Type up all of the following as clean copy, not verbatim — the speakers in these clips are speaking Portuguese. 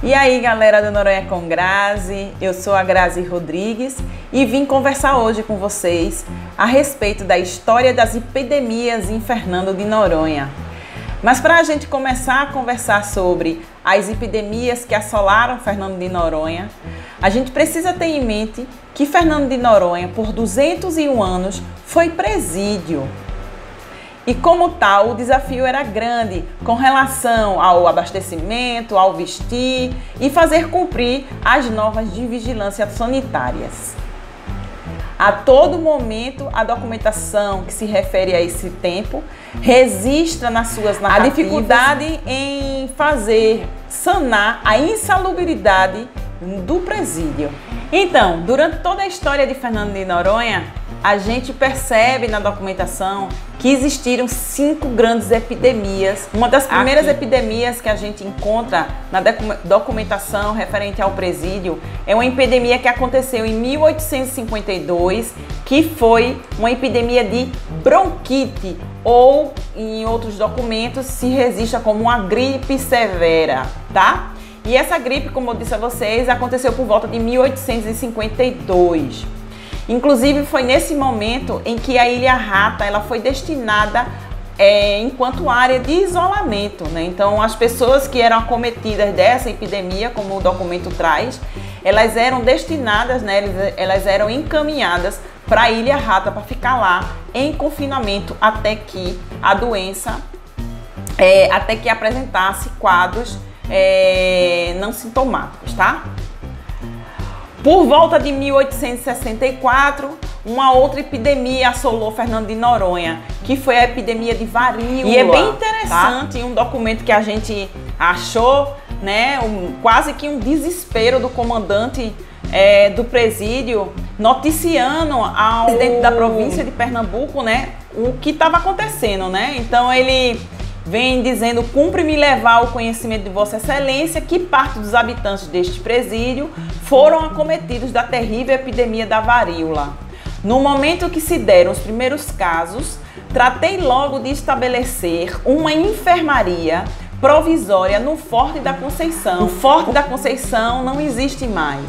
E aí, galera do Noronha com Grazi, eu sou a Grazi Rodrigues e vim conversar hoje com vocês a respeito da história das epidemias em Fernando de Noronha. Mas para a gente começar a conversar sobre as epidemias que assolaram Fernando de Noronha, a gente precisa ter em mente que Fernando de Noronha, por 201 anos, foi presídio. E como tal, o desafio era grande com relação ao abastecimento, ao vestir e fazer cumprir as normas de vigilância sanitárias. A todo momento, a documentação que se refere a esse tempo registra nas suas narrativas a dificuldade em sanar a insalubridade do presídio. Então, durante toda a história de Fernando de Noronha, a gente percebe na documentação que existiram 5 grandes epidemias. Uma das primeiras epidemias que a gente encontra na documentação referente ao presídio é uma epidemia que aconteceu em 1852, que foi uma epidemia de bronquite, ou em outros documentos se registra como uma gripe severa, tá? E essa gripe, como eu disse a vocês, aconteceu por volta de 1852. Inclusive, foi nesse momento em que a Ilha Rata ela foi destinada enquanto área de isolamento, né? Então, as pessoas que eram acometidas dessa epidemia, como o documento traz, elas eram destinadas, né? Elas eram encaminhadas para a Ilha Rata para ficar lá em confinamento até que a doença, até que apresentasse quadros não sintomáticos, tá? Por volta de 1864, uma outra epidemia assolou Fernando de Noronha, que foi a epidemia de varíola. E é bem interessante, tá? Um documento que a gente achou, né, quase que um desespero do comandante do presídio, noticiando ao presidente da província de Pernambuco, né, o que estava acontecendo, né? Então ele vem dizendo: cumpre-me levar ao conhecimento de Vossa Excelência que parte dos habitantes deste presídio foram acometidos da terrível epidemia da varíola. No momento que se deram os primeiros casos, tratei logo de estabelecer uma enfermaria provisória no Forte da Conceição. O Forte da Conceição não existe mais.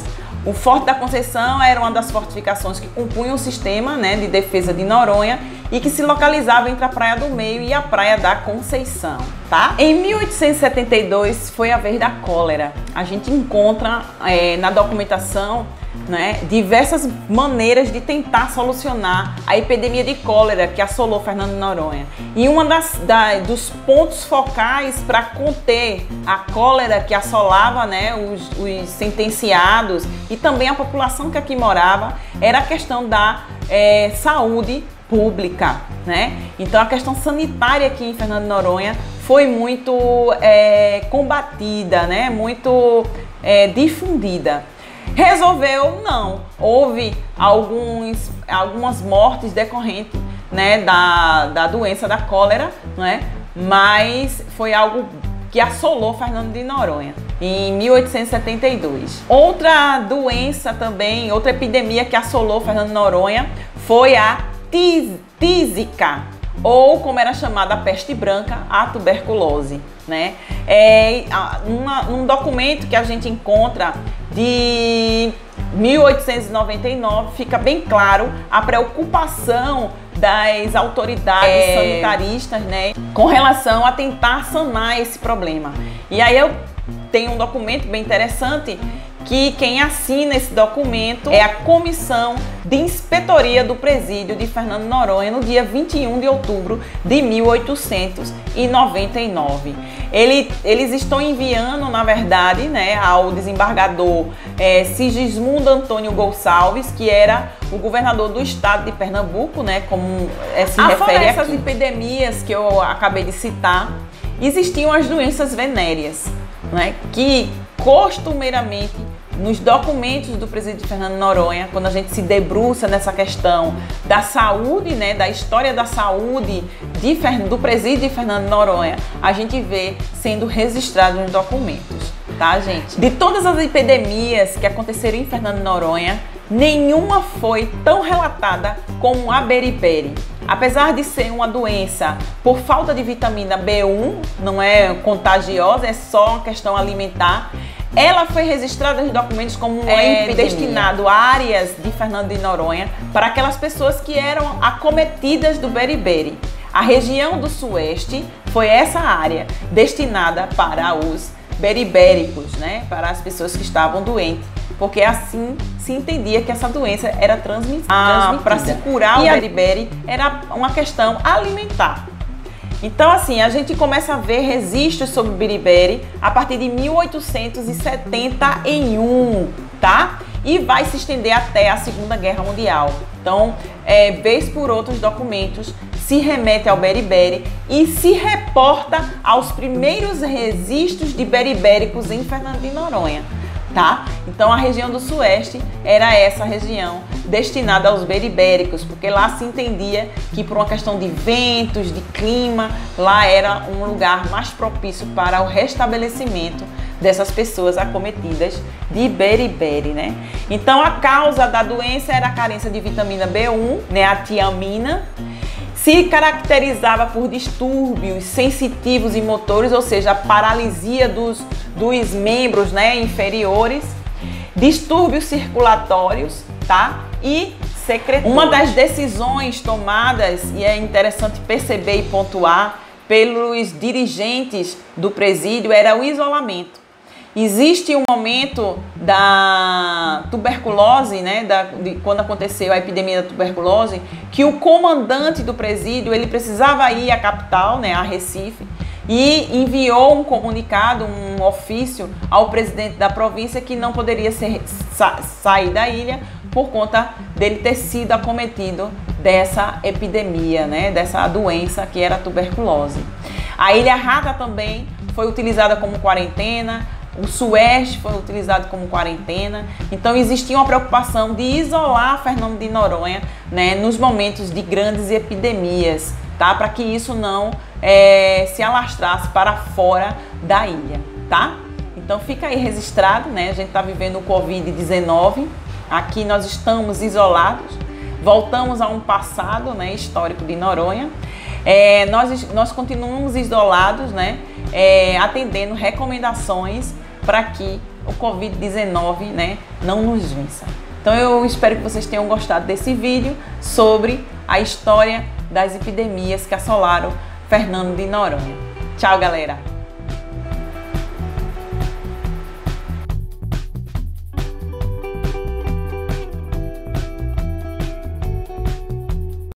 O Forte da Conceição era uma das fortificações que compunham o sistema, né, de defesa de Noronha e que se localizava entre a Praia do Meio e a Praia da Conceição, tá? Em 1872 foi a vez da cólera. A gente encontra na documentação, né, diversas maneiras de tentar solucionar a epidemia de cólera que assolou Fernando de Noronha. E uma dos pontos focais para conter a cólera que assolava, né, os sentenciados e também a população que aqui morava era a questão da saúde pública, né? Então a questão sanitária aqui em Fernando de Noronha foi muito combatida, né, muito difundida. Resolveu? Não. Houve algumas mortes decorrentes, né, da doença da cólera, né, mas foi algo que assolou Fernando de Noronha em 1872. Outra doença também, outra epidemia que assolou Fernando de Noronha foi a tísica, ou como era chamada a peste branca, a tuberculose, né? Um documento que a gente encontra de 1899 fica bem claro a preocupação das autoridades sanitaristas, né, com relação a tentar sanar esse problema. E aí eu tenho um documento bem interessante que quem assina esse documento é a Comissão de Inspetoria do Presídio de Fernando de Noronha no dia 21 de outubro de 1899. Eles estão enviando, na verdade, né, ao desembargador Sigismundo Antônio Gonçalves, que era o governador do estado de Pernambuco, né, como se refere a essas epidemias que eu acabei de citar, existiam as doenças venéreas, né, que costumeiramente nos documentos do presídio de Fernando de Noronha, quando a gente se debruça nessa questão da saúde, né, da história da saúde do presídio de Fernando de Noronha, a gente vê sendo registrado nos documentos, tá, gente? De todas as epidemias que aconteceram em Fernando de Noronha, nenhuma foi tão relatada como a beriberi. apesar de ser uma doença por falta de vitamina B1, não é contagiosa, é só uma questão alimentar, ela foi registrada nos documentos como destinado a áreas de Fernando de Noronha para aquelas pessoas que eram acometidas do beriberi. A região do Sueste foi essa área destinada para os beribéricos, né? Para as pessoas que estavam doentes, porque assim se entendia que essa doença era transmitida. Para se curar o beriberi era uma questão alimentar. Então, assim, a gente começa a ver registros sobre o beriberi a partir de 1871, tá? E vai se estender até a Segunda Guerra Mundial. Então, vez por outros documentos, se remete ao beriberi e se reporta aos primeiros registros de beribéricos em Fernando de Noronha, tá? Então, a região do Sueste era essa região destinada aos beribéricos, porque lá se entendia que por uma questão de ventos, de clima, lá era um lugar mais propício para o restabelecimento dessas pessoas acometidas de beriberi, né? Então, a causa da doença era a carência de vitamina B1, né, a tiamina. Se caracterizava por distúrbios sensitivos e motores, ou seja, a paralisia dos membros, né, inferiores, distúrbios circulatórios, tá? E secretores. Uma das decisões tomadas, e é interessante perceber e pontuar, pelos dirigentes do presídio era o isolamento. Existe um momento da tuberculose, né, quando aconteceu a epidemia da tuberculose, que o comandante do presídio ele precisava ir à capital, né, a Recife, e enviou um comunicado, um ofício ao presidente da província que não poderia sair da ilha por conta dele ter sido acometido dessa epidemia, né, dessa doença que era a tuberculose. A Ilha Rata também foi utilizada como quarentena. O Sueste foi utilizado como quarentena, então existia uma preocupação de isolar Fernando de Noronha, né, nos momentos de grandes epidemias, tá? Para que isso não se alastrasse para fora da ilha, tá? Então fica aí registrado, né? A gente está vivendo o Covid-19, aqui nós estamos isolados, voltamos a um passado, né, histórico de Noronha. Nós continuamos isolados, né, atendendo recomendações para que o Covid-19, né, não nos vença. Então eu espero que vocês tenham gostado desse vídeo sobre a história das epidemias que assolaram Fernando de Noronha. Tchau, galera!